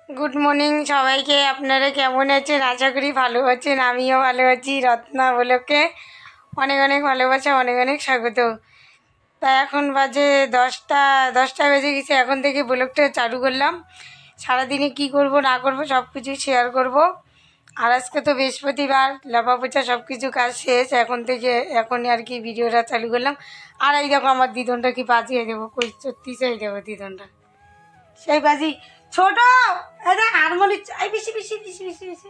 Good morning সবাইকে। আপনারা কেমন আছেন? আশা করি ভালো আছেন। আমিও ভালো আছি। রত্না ব্লগে অনেক অনেক ভালোবাসা, অনেক অনেক স্বাগত। তা এখন বাজে 10টা বেজে গেছে। এখন থেকে ব্লগটা চালু করলাম। সারাদিনে কি করব না করব সব কিছু শেয়ার করব। আর আজকে তো বৃহস্পতিবার, লেপা পোছা সব কিছু কাজ শেষ। এখনই আর কি ভিডিওটা চালু করলাম। আর এই দেখো আমার দিদনটা কি বাজিয়ে দেবো, কই সত্যি চাই দেবো দিদনটা সেই বাজি ছোট হারমোনি চাই বেশি বেশি বেশি বেশি বেশি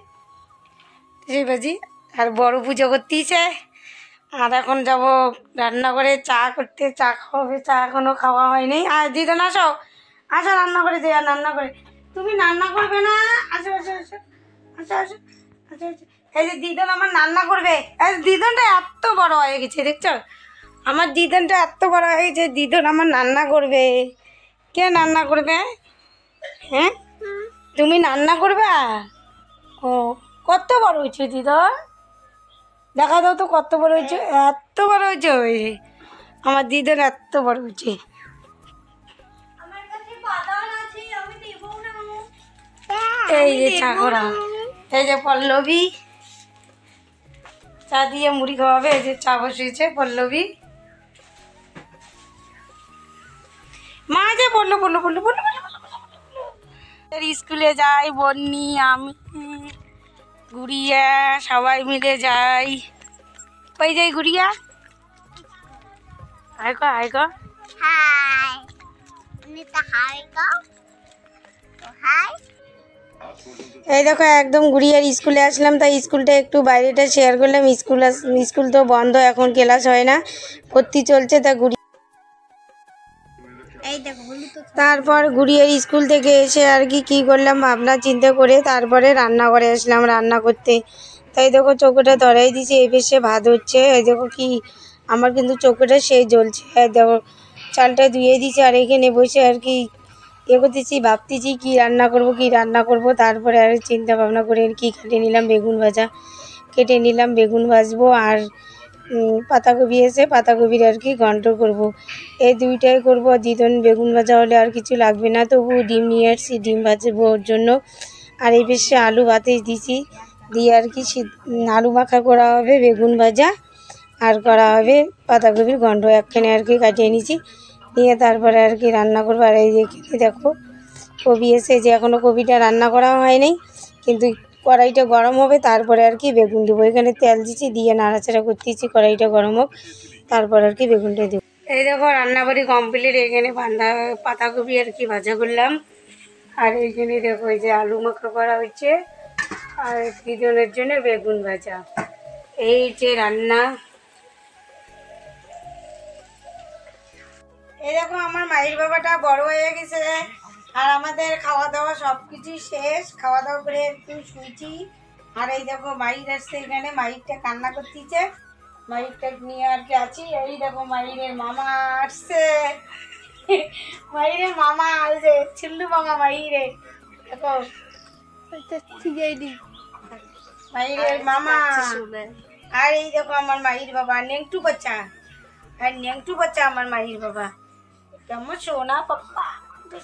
সেই বাজি। আর বড় পুজো করতেইছে। আর এখন যাব রান্না করে চা করতে, চা খাওয়াবে। চা এখনও খাওয়া হয়নি। আর দিদন আসো, আসো রান্না করে দে। আর রান্না করে তুমি রান্না করবে না? আসো আসো আসো আসো আসো আসো আসো। এই যে দিদন আমার রান্না করবে। এই দিদনটা এত বড় হয়ে গেছে দেখছো? আমার দিদনটা এত বড় হয়ে গেছে। দিদন আমার রান্না করবে। কে রান্না করবে? হ্যাঁ তুমি রান্না করবে? ও কত বড় হয়েছে দিদর? দেখা দাও তো কত বড় হয়েছে। এত বড় হয়েছে ওই আমার দিদর, এত বড় হয়েছে। এই যে চা করা, এই যে পল্লবী চা দিয়ে মুড়ি খাওয়াবে। এই যে চা বসিয়েছে পল্লবী। মা যে বললো বললো বললো বললো স্কুলে যাই বন্নি, আমি, গুড়িয়া সবাই মিলে যাই। কই যাই গুড়িয়া? হাই গো হাই গো হাই নিতা হাই গো হাই। এই দেখো একদম গুড়িয়ার স্কুলে আসলাম। তাই স্কুলটা একটু বাইরেটা শেয়ার করলাম। স্কুল তো বন্ধ, এখন ক্লাস হয় না, ভর্তি চলছে। তা এই দেখো হলুদ তো তারপর গুড়িয়ার স্কুল থেকে এসে আর কি করলাম ভাবনা চিন্তা করে তারপরে রান্নাঘরে আসলাম রান্না করতে। তাই দেখো চৌকোটা ধরাই দিয়েছি, এই বেশে ভাত হচ্ছে। এই দেখো কি আমার কিন্তু চৌকোটা সেই জ্বলছে। দেখো চালটা ধুয়ে দিয়েছি। আর এখানে বসে আর কি করতেছি, ভাবতেছি কি রান্না করব। তারপরে আর চিন্তা ভাবনা করে কি কেটে নিলাম বেগুন ভাজবো। আর পাতাকপি এসে পাতাকপির আর কি ঘন্ট করব। এই দুইটাই করব। দিদন বেগুন ভাজা হলে আর কিছু লাগবে না। তবু ডিম নিয়ে আসছি, ডিম ভাজবো ওর জন্য। আর এই বেশি আলু ভাতে দিছি, দিয়ে আর কি আলু মাখা করা হবে, বেগুন ভাজা আর করা হবে পাতাকপির ঘন্ট। একখানে আর কি কাটিয়ে নিয়েছি, নিয়ে তারপরে আর কি রান্না করবো। আর এই যে দেখো কপি এসে, যে এখনও কপিটা রান্না করা হয়নি, কিন্তু কড়াইটা গরম হবে তারপরে আর কি বেগুন দেবো। এখানে তেল দিচ্ছি, দিয়ে নাড়াচাড়া করতেছি, কড়াইটা গরম হোক তারপর আর কি বেগুনটা দেবো। এই দেখো রান্নাবাড়ি কমপ্লিট। এখানে পাতাকপি আর কি ভাজা করলাম। আর এইখানে দেখো এই যে আলু মাখা করা হয়েছে, আর দিদনের জন্য বেগুন ভাজা। এই যে রান্না। এই দেখো আমার মায়ের বাবাটা বড় হয়ে গেছে। আর আমাদের খাওয়া দাওয়া সব কিছুই শেষ। খাওয়া দাওয়া করে একটু শুয়েছি। আর এই দেখো মাইর আসছে, এখানে মাইরটা কান্না করতেছে। মাইরটা নিয়ে আর কি আছি। এই দেখো মাইরের মামা আসছে। মাইরের মামা আসছে, ছিল্লু মামা মাইরে দেখো মাইরের মামা। আর এই দেখো আমার মাইর বাবা নেংটু বাচ্চা। আর নেংটু বাচ্চা আমার মাইর বাবা। কেমন সোনা পাপ্পা,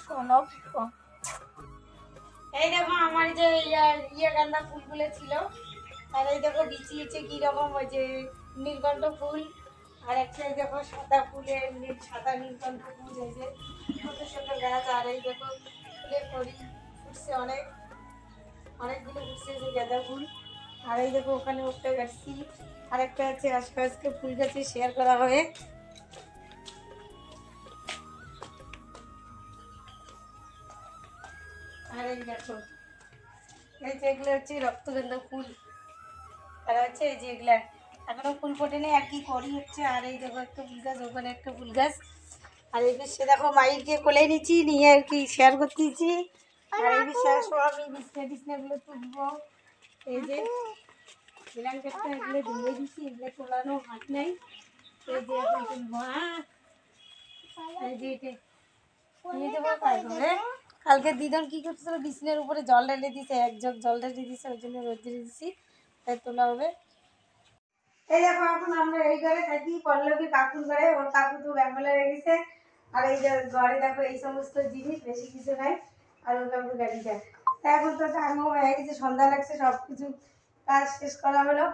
সোনা। এই দেখো আমার যে গাঁদা ফুলগুলো ছিল, আর এই দেখো বিছিয়েছে কিরকম ওই যে নীলকণ্ঠ ফুল। আর একটা দেখো সাদা ফুলের সাদা নীলকণ্ঠ ফুল, এই যে ছোট ছোট গাছ। আর এই দেখো ফুলের কড়ি ফুটছে, অনেকগুলো ফুটছে যে গাঁদা ফুল। আর এই দেখো ওখানে একটা গাছছি, আর একটা আছে আজকে ফুল গাছে শেয়ার করা হবে। আর এই দেখো এই যে এগুলো হচ্ছে রক্তগন্ধা ফুল। আর হচ্ছে এই যে এগুলা এখনো ফুল ফোটেনি, আর কি করি হচ্ছে। আর এই দেখো একটা ফুল গাছ, ওখানে একটা ফুল গাছ। আর এই বেশে দেখো মাইরকে কোলে নিচ্ছি, নিয়ে আর কি শেয়ার করতেছি। আর এই বিষয়ে সব আমি বিছনাগুলো তুলবো। এই যে ব্ল্যাঙ্কেটটা এগুলো ধুয়ে দিচ্ছি, এগুলো তোলানো হাত নেই। এই যে এখন তুলবো। এই যে এটা নিয়ে যাবো তারপরে। কালকে দিদন কি করতেছিল, বিছানার উপরে জল ঢেলে দিছে, এক জগ জল ঢেলে দিছে, ওই জন্য রোদ্রে দিছি, তাই তোলা হবে। এই দেখো এখন আমরা এই ঘরে থাকি, পল্লবী কাকুর ঘরে। ওর কাকু তো ব্যাঙ্গালোরে গেছে। আর এই যে ঘরে দেখো এই সমস্ত জিনিস, বেশি কিছু নাই। আর ওর কাকুর গাড়িটা এখন তো টাইমও হয়ে গেছে, সন্ধ্যা লাগছে, সব কিছু কাজ শেষ করা হলো।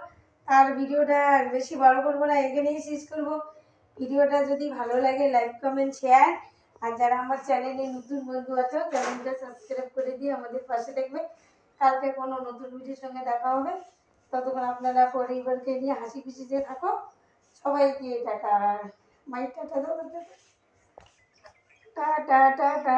আর ভিডিওটা আর বেশি বড় করবো না, এখানেই শেষ করবো। ভিডিওটা যদি ভালো লাগে লাইক কমেন্ট শেয়ার, আর যারা আমার চ্যানেলে নতুন বন্ধু আছো চ্যানেলটা সাবস্ক্রাইব করে দিয়ে আমাদের পাশে দেখবে। কালকে কোনো নতুন ভিডিওর সঙ্গে দেখা হবে। ততক্ষণ আপনারা পরিবারকে নিয়ে হাসি খুশিতে থাকো। সবাইকে টাটা, মাই টাটা দাও, টাটা টাটা টাটা।